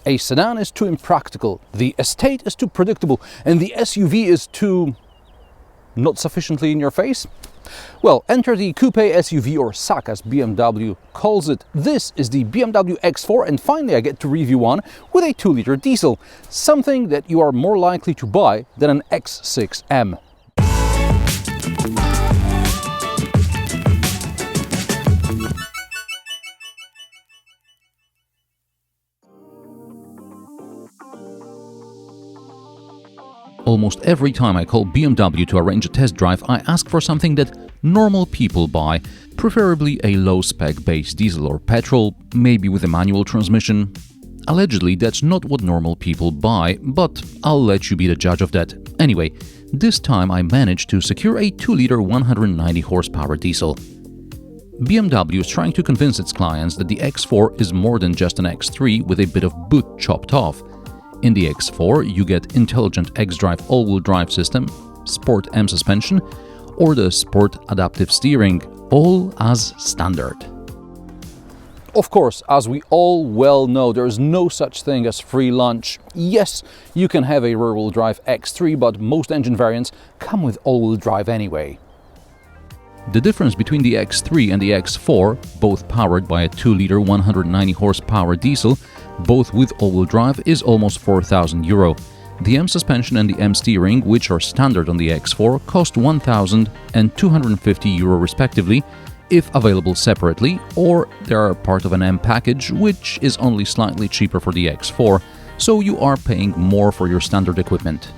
A sedan is too impractical, the estate is too predictable, and the SUV is too not sufficiently in your face? Well, enter the coupe SUV, or SAC as BMW calls it. This is the BMW X4, and finally I get to review one with a 2-liter diesel, something that you are more likely to buy than an X6M. Almost every time I call BMW to arrange a test drive, I ask for something that normal people buy, preferably a low-spec base diesel or petrol, maybe with a manual transmission. Allegedly, that's not what normal people buy, but I'll let you be the judge of that. Anyway, this time I managed to secure a 2-liter 190 horsepower diesel. BMW is trying to convince its clients that the X4 is more than just an X3 with a bit of boot chopped off. In the X4, you get intelligent xDrive all-wheel drive system, Sport M suspension, or the Sport adaptive steering, all as standard. Of course, as we all well know, there is no such thing as free lunch. Yes, you can have a rear-wheel drive X3, but most engine variants come with all-wheel drive anyway. The difference between the X3 and the X4, both powered by a 2-liter 190 horsepower diesel, both with all-wheel drive, is almost €4,000. The M suspension and the M steering, which are standard on the X4, cost €1,000 and €250 respectively, if available separately, or they are part of an M package, which is only slightly cheaper for the X4, so you are paying more for your standard equipment.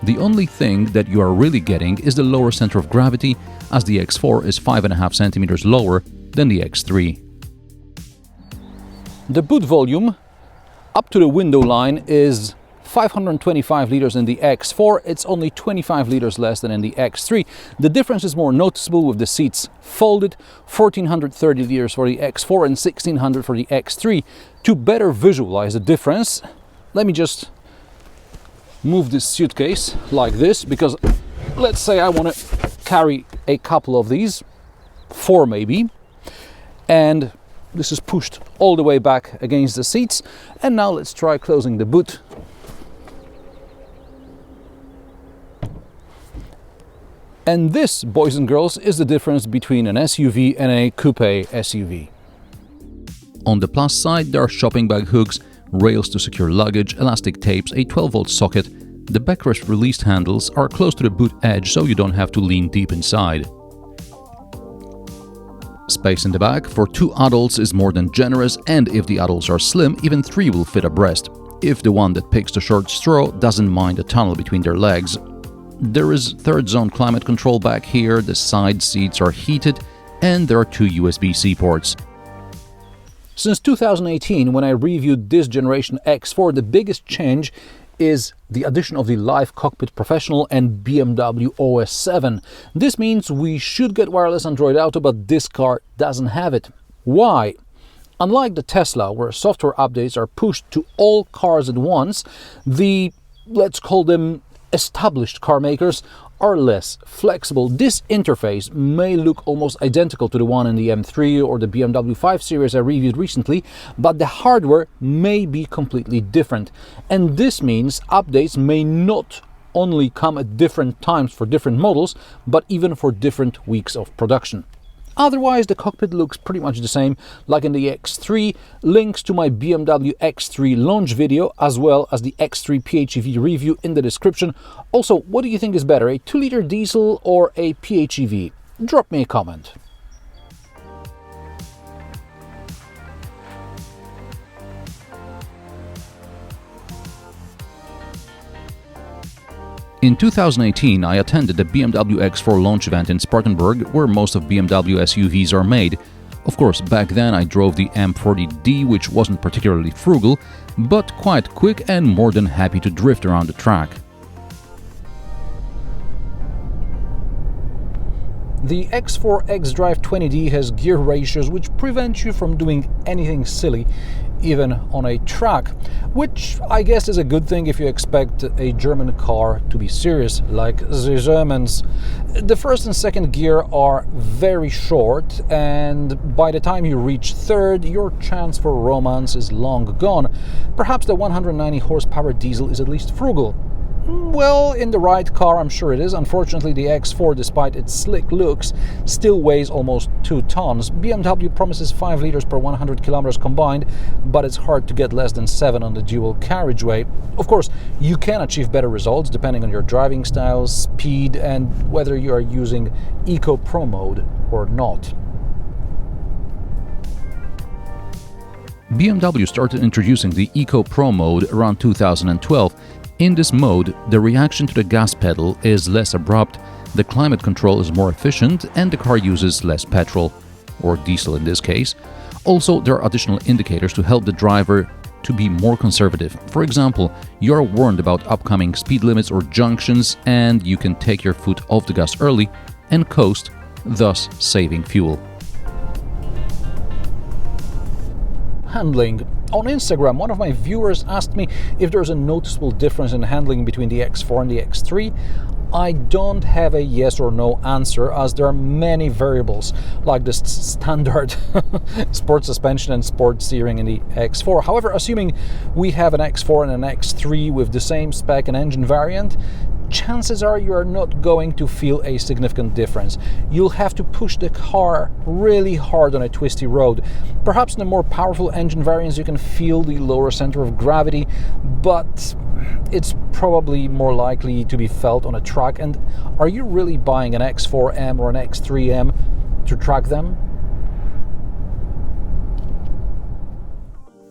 The only thing that you are really getting is the lower center of gravity, as the X4 is 5.5 centimeters lower than the X3. The boot volume up to the window line is 525 liters in the X4, it's only 25 liters less than in the X3. The difference is more noticeable with the seats folded, 1430 liters for the X4 and 1600 for the X3. To better visualize the difference, let me just move this suitcase like this, because let's say I want to carry a couple of these, 4 maybe, and this is pushed all the way back against the seats. And now let's try closing the boot. And this, boys and girls, is the difference between an SUV and a coupe SUV. On the plus side, there are shopping bag hooks, rails to secure luggage, elastic tapes, a 12-volt socket. The backrest released handles are close to the boot edge, so you don't have to lean deep inside. Space in the back for 2 adults is more than generous, and if the adults are slim, even 3 will fit abreast, if the one that picks the short straw doesn't mind a tunnel between their legs. There is third zone climate control back here, the side seats are heated, and there are 2 USB-C ports. Since 2018, when I reviewed this generation X4, the biggest change is the addition of the Live Cockpit Professional and BMW OS 7. This means we should get wireless Android Auto, but this car doesn't have it. Why? Unlike the Tesla, where software updates are pushed to all cars at once, the, let's call them, established car makers are less flexible. This interface may look almost identical to the one in the M3 or the BMW 5 Series I reviewed recently, but the hardware may be completely different. And this means updates may not only come at different times for different models, but even for different weeks of production. Otherwise, the cockpit looks pretty much the same like in the X3. Links to my BMW X3 launch video as well as the X3 PHEV review in the description. Also, what do you think is better, a 2-liter diesel or a PHEV? Drop me a comment. In 2018, I attended the BMW X4 launch event in Spartanburg, where most of BMW SUVs are made. Of course, back then I drove the M40D, which wasn't particularly frugal, but quite quick and more than happy to drift around the track. The X4 xDrive20d has gear ratios which prevent you from doing anything silly even on a track, which I guess is a good thing if you expect a German car to be serious, like the Germans. The first and second gear are very short, and by the time you reach third, your chance for romance is long gone. Perhaps the 190 horsepower diesel is at least frugal. Well, in the right car, I'm sure it is. Unfortunately, the X4, despite its slick looks, still weighs almost 2 tons. BMW promises 5 liters per 100 kilometers combined, but it's hard to get less than 7 on the dual carriageway. Of course, you can achieve better results depending on your driving style, speed, and whether you are using Eco Pro mode or not. BMW started introducing the Eco Pro mode around 2012. In this mode, the reaction to the gas pedal is less abrupt, the climate control is more efficient, and the car uses less petrol, or diesel in this case. Also, there are additional indicators to help the driver to be more conservative. For example, you're warned about upcoming speed limits or junctions, and you can take your foot off the gas early and coast, thus saving fuel. Handling. On Instagram, one of my viewers asked me if there's a noticeable difference in handling between the X4 and the X3. I don't have a yes or no answer, as there are many variables, like the standard sport suspension and sport steering in the X4. However, assuming we have an X4 and an X3 with the same spec and engine variant, chances are you are not going to feel a significant difference. You'll have to push the car really hard on a twisty road. Perhaps in the more powerful engine variants you can feel the lower center of gravity, but it's probably more likely to be felt on a track. And are you really buying an X4M or an X3M to track them?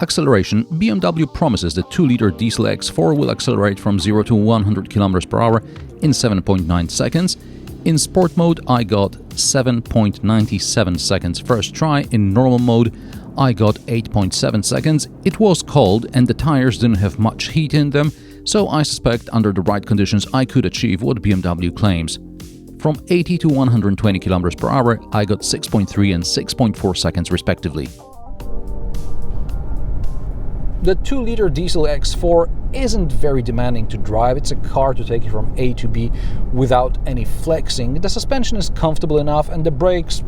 Acceleration. BMW promises the 2-liter diesel X4 will accelerate from 0 to 100 km per hour in 7.9 seconds. In sport mode, I got 7.97 seconds first try. In normal mode, I got 8.7 seconds. It was cold and the tires didn't have much heat in them, so I suspect under the right conditions I could achieve what BMW claims. From 80 to 120 km per hour, I got 6.3 and 6.4 seconds respectively. The 2-liter diesel X4 isn't very demanding to drive. It's a car to take you from A to B without any flexing. The suspension is comfortable enough, and the brakes,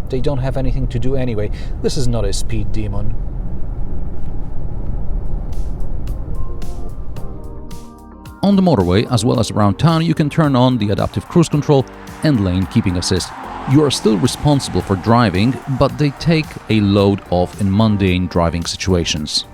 they don't have anything to do anyway. This is not a speed demon. On the motorway, as well as around town, you can turn on the adaptive cruise control and lane keeping assist. You are still responsible for driving, but they take a load off in mundane driving situations.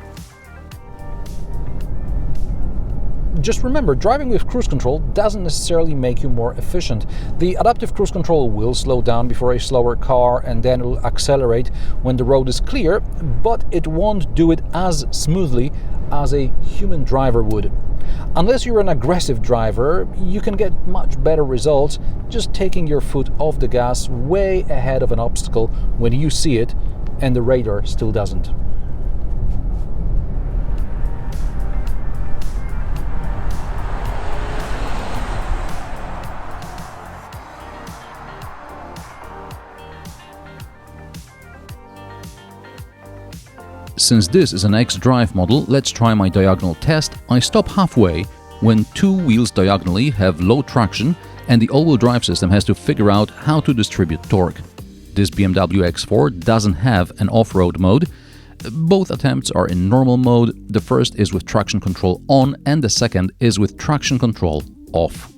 Just remember, driving with cruise control doesn't necessarily make you more efficient. The adaptive cruise control will slow down before a slower car, and then it will accelerate when the road is clear, but it won't do it as smoothly as a human driver would. Unless you're an aggressive driver, you can get much better results just taking your foot off the gas way ahead of an obstacle when you see it and the radar still doesn't. Since this is an xDrive model, let's try my diagonal test. I stop halfway when 2 wheels diagonally have low traction and the all-wheel drive system has to figure out how to distribute torque. This BMW X4 doesn't have an off-road mode. Both attempts are in normal mode. The first is with traction control on and the second is with traction control off.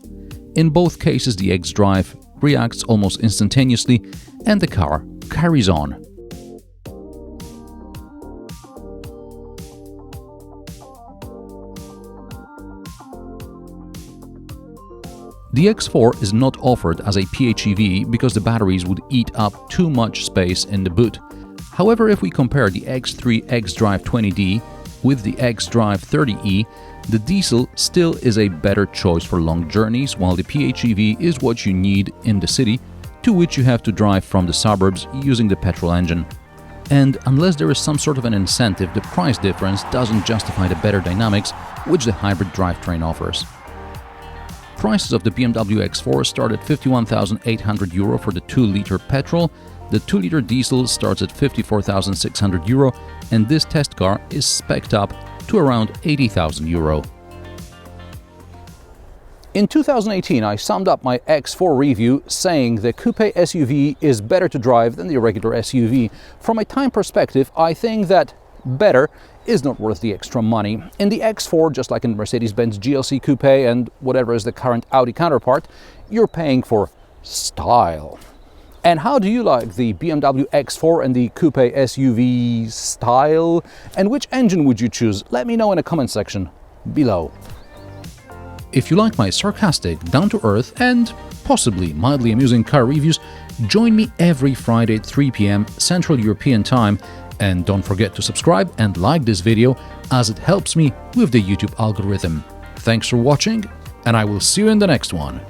In both cases, the xDrive reacts almost instantaneously and the car carries on. The X4 is not offered as a PHEV because the batteries would eat up too much space in the boot. However, if we compare the X3 xDrive20d with the xDrive30e, the diesel still is a better choice for long journeys, while the PHEV is what you need in the city, to which you have to drive from the suburbs using the petrol engine. And unless there is some sort of an incentive, the price difference doesn't justify the better dynamics which the hybrid drivetrain offers. Prices of the BMW X4 start at €51,800 for the 2-liter petrol, The 2-liter diesel starts at €54,600 and this test car is spec'd up to around €80,000. In 2018, I summed up my X4 review saying the coupe SUV is better to drive than the regular SUV. From a time perspective, I think that better is not worth the extra money. In the X4, just like in Mercedes-Benz GLC Coupe and whatever is the current Audi counterpart, you're paying for style. And how do you like the BMW X4 and the coupe SUV style? And which engine would you choose? Let me know in the comment section below. If you like my sarcastic, down-to-earth and possibly mildly amusing car reviews, join me every Friday at 3 p.m. Central European Time, and don't forget to subscribe and like this video as it helps me with the YouTube algorithm. Thanks for watching, and I will see you in the next one.